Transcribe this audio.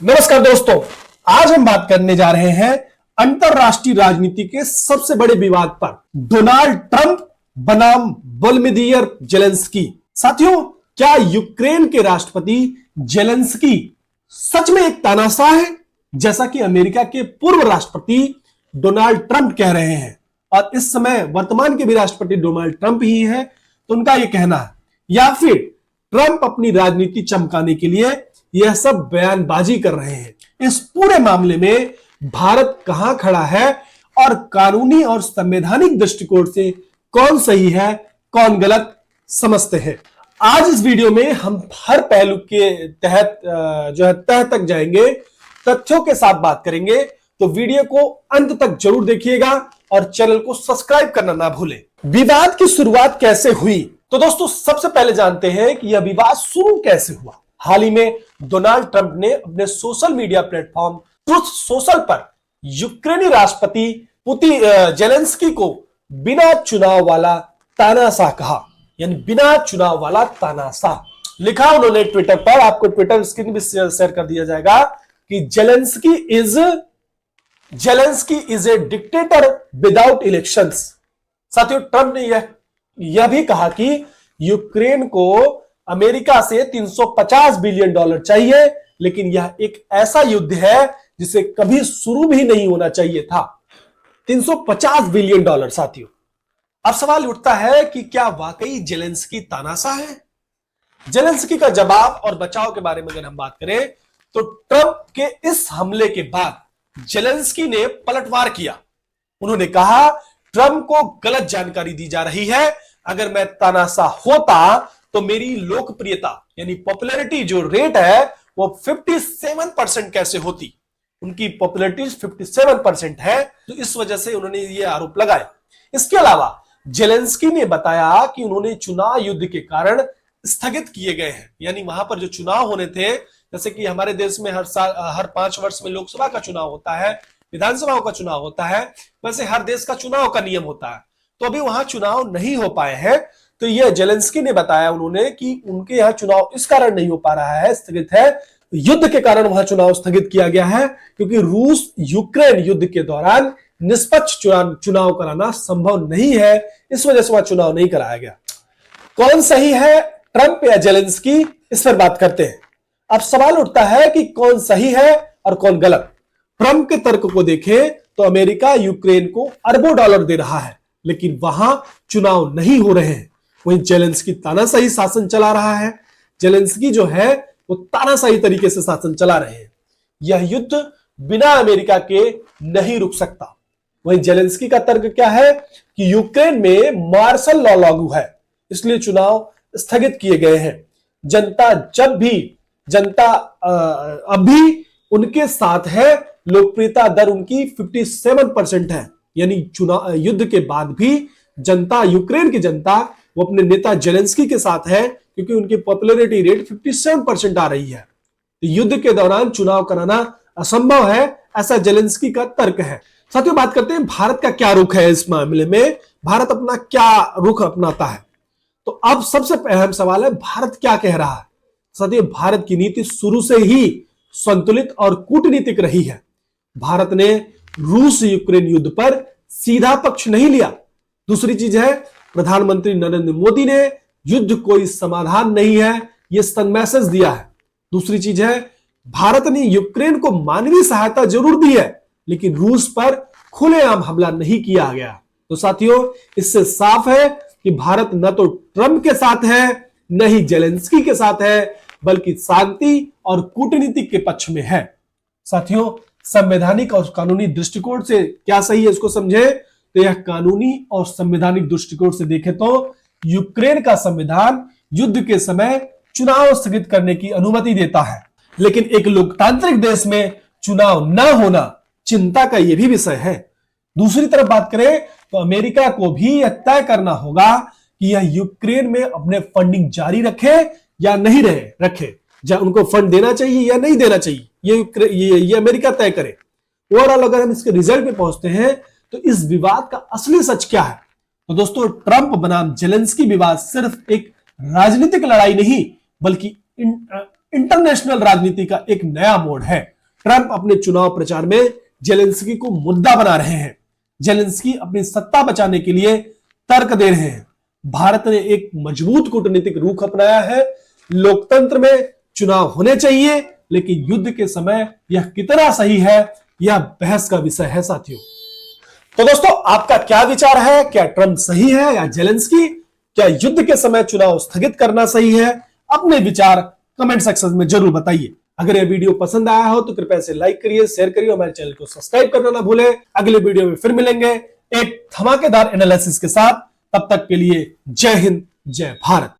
नमस्कार दोस्तों, आज हम बात करने जा रहे हैं अंतरराष्ट्रीय राजनीति के सबसे बड़े विवाद पर, डोनाल्ड ट्रंप बनाम वोलोदिमीर जेलेंस्की। साथियों, क्या यूक्रेन के राष्ट्रपति जेलेंस्की सच में एक तानाशाह है, जैसा कि अमेरिका के पूर्व राष्ट्रपति डोनाल्ड ट्रंप कह रहे हैं? और इस समय वर्तमान के भी राष्ट्रपति डोनाल्ड ट्रंप ही हैं, तो उनका यह कहना है, या फिर ट्रंप अपनी राजनीति चमकाने के लिए यह सब बयानबाजी कर रहे हैं? इस पूरे मामले में भारत कहां खड़ा है और कानूनी और संवैधानिक दृष्टिकोण से कौन सही है, कौन गलत, समझते हैं। आज इस वीडियो में हम हर पहलू के तहत तह तक जाएंगे, तथ्यों के साथ बात करेंगे। तो वीडियो को अंत तक जरूर देखिएगा और चैनल को सब्सक्राइब करना ना भूलें। विवाद की शुरुआत कैसे हुई? तो दोस्तों, सबसे पहले जानते हैं कि यह विवाद शुरू कैसे हुआ। हाल ही में डोनाल्ड ट्रंप ने अपने social media platform truth social पर यूक्रेनी राष्ट्रपति जेलेंस्की को बिना चुनाव वाला तानाशाह कहा, यानी बिना चुनाव वाला तानाशाह लिखा उन्होंने ट्विटर पर। आपको ट्विटर स्क्रीन भी शेयर कर दिया जाएगा कि Zelensky is a dictator without elections. साथियों, ट्रंप ने यह भी कहा कि यूक्रेन को अमेरिका से $350 बिलियन चाहिए, लेकिन यह एक ऐसा युद्ध है जिसे कभी शुरू भी नहीं होना चाहिए था। $350 बिलियन। साथियों, अब सवाल उठता है कि क्या वाकई जेलेंस्की तानाशाह है? जेलेंस्की का जवाब और बचाव के बारे में अगर हम बात करें तो ट्रंप के इस हमले के बाद जेलेंस्की ने पलटवार किया। उन्होंने कहा, ट्रंप को गलत जानकारी दी जा रही है। अगर मैं तानाशाह होता तो मेरी लोकप्रियता यानी पॉपुलैरिटी जो रेट है वो 57% कैसे होती? उनकी पॉपुलैरिटी 57% है, तो इस वजह से उन्होंने ये आरोप लगाया। इसके अलावा जेलेंस्की ने बताया कि उन्होंने चुनाव युद्ध के कारण स्थगित किए गए हैं, यानी वहां पर जो चुनाव होने थे, जैसे कि हमारे देश में हर 5 वर्ष में लोकसभा का चुनाव होता है, विधानसभाओं का चुनाव होता है, वैसे हर देश का चुनाव का नियम होता है। तो अभी वहां चुनाव नहीं हो पाए हैं। तो यह जेलेंस्की ने बताया उन्होंने कि उनके यहाँ चुनाव इस कारण नहीं हो पा रहा है, स्थगित है, युद्ध के कारण वहां चुनाव स्थगित किया गया है, क्योंकि रूस यूक्रेन युद्ध के दौरान निष्पक्ष चुनाव कराना संभव नहीं है। इस वजह से वहां चुनाव नहीं कराया गया। कौन सही है, ट्रंप या जेलेंस्की? इस पर बात करते हैं। अब सवाल उठता है कि कौन सही है और कौन गलत। ट्रंप के तर्क को देखें तो अमेरिका यूक्रेन को अरबों डॉलर दे रहा है, लेकिन वहां चुनाव नहीं हो रहे हैं। वहीं जेलेंस्की तानाशाही शासन चला रहा है। जेलेंस्की जो है वो तानाशाही तरीके से शासन चला रहे हैं। यह युद्ध बिना अमेरिका के नहीं रुक सकता। वहीं जेलेंस्की का तर्क क्या है कि यूक्रेन में मार्शल लॉ लागू है, इसलिए चुनाव स्थगित किए गए हैं। जनता अभी उनके साथ है। लोकप्रियता दर उनकी 57% है, यानी चुनाव युद्ध के बाद भी जनता, यूक्रेन की जनता, वो अपने नेता जेलेंस्की के साथ है, क्योंकि उनकी पॉपुलैरिटी रेट 57% आ रही है। तो युद्ध के दौरान चुनाव कराना असंभव है, ऐसा जेलेंस्की का तर्क है। साथियों, बात करते हैं भारत का क्या रुख है इस मामले में, भारत अपना क्या रुख अपनाता है। तो अब सबसे अहम सवाल है, भारत क्या कह रहा है? साथियों, भारत की नीति शुरू से ही संतुलित और कूटनीतिक रही है। भारत ने रूस यूक्रेन युद्ध पर सीधा पक्ष नहीं लिया। दूसरी चीज है, प्रधानमंत्री नरेंद्र मोदी ने युद्ध कोई समाधान नहीं है, यह संग मैसेज दिया है। दूसरी चीज है, भारत ने यूक्रेन को मानवीय सहायता जरूर दी है, लेकिन रूस पर खुलेआम हमला नहीं किया गया। तो साथियों, इससे साफ है कि भारत न तो ट्रंप के साथ है, न ही जेलेंस्की के साथ है, बल्कि शांति और कूटनीति के पक्ष में है। साथियों, संवैधानिक और कानूनी दृष्टिकोण से क्या सही है इसको समझे तो यह कानूनी और संवैधानिक दृष्टिकोण से देखें तो यूक्रेन का संविधान युद्ध के समय चुनाव स्थगित करने की अनुमति देता है, लेकिन एक लोकतांत्रिक देश में चुनाव न होना चिंता का यह भी विषय है। दूसरी तरफ बात करें तो अमेरिका को भी यह तय करना होगा कि यह यूक्रेन में अपने फंडिंग जारी रखे या नहीं रखे, उनको फंड देना चाहिए या नहीं देना चाहिए, ये अमेरिका तय करे। ओवरऑल अगर हम इसके रिजल्ट पे पहुंचते हैं तो इस विवाद का असली सच क्या है? तो दोस्तों, ट्रंप बनाम जेलेंस्की विवाद सिर्फ एक राजनीतिक लड़ाई नहीं, बल्कि इंटरनेशनल राजनीति का एक नया मोड़ है। ट्रंप अपने चुनाव प्रचार में जेलेंस्की को मुद्दा बना रहे हैं। जेलेंस्की अपनी सत्ता बचाने के लिए तर्क दे रहे हैं। भारत ने एक मजबूत कूटनीतिक रुख अपनाया है। लोकतंत्र में चुनाव होने चाहिए, लेकिन युद्ध के समय यह कितना सही है, यह बहस का विषय है साथियों। तो दोस्तों, आपका क्या विचार है? क्या ट्रंप सही है या जेलेंस्की? क्या युद्ध के समय चुनाव स्थगित करना सही है? अपने विचार कमेंट सेक्शन में जरूर बताइए। अगर यह वीडियो पसंद आया हो तो कृपया इसे लाइक करिए, शेयर करिए, हमारे चैनल को सब्सक्राइब करना ना भूलें। अगले वीडियो में फिर मिलेंगे एक धमाकेदार एनालिसिस के साथ। तब तक के लिए जय हिंद, जय भारत।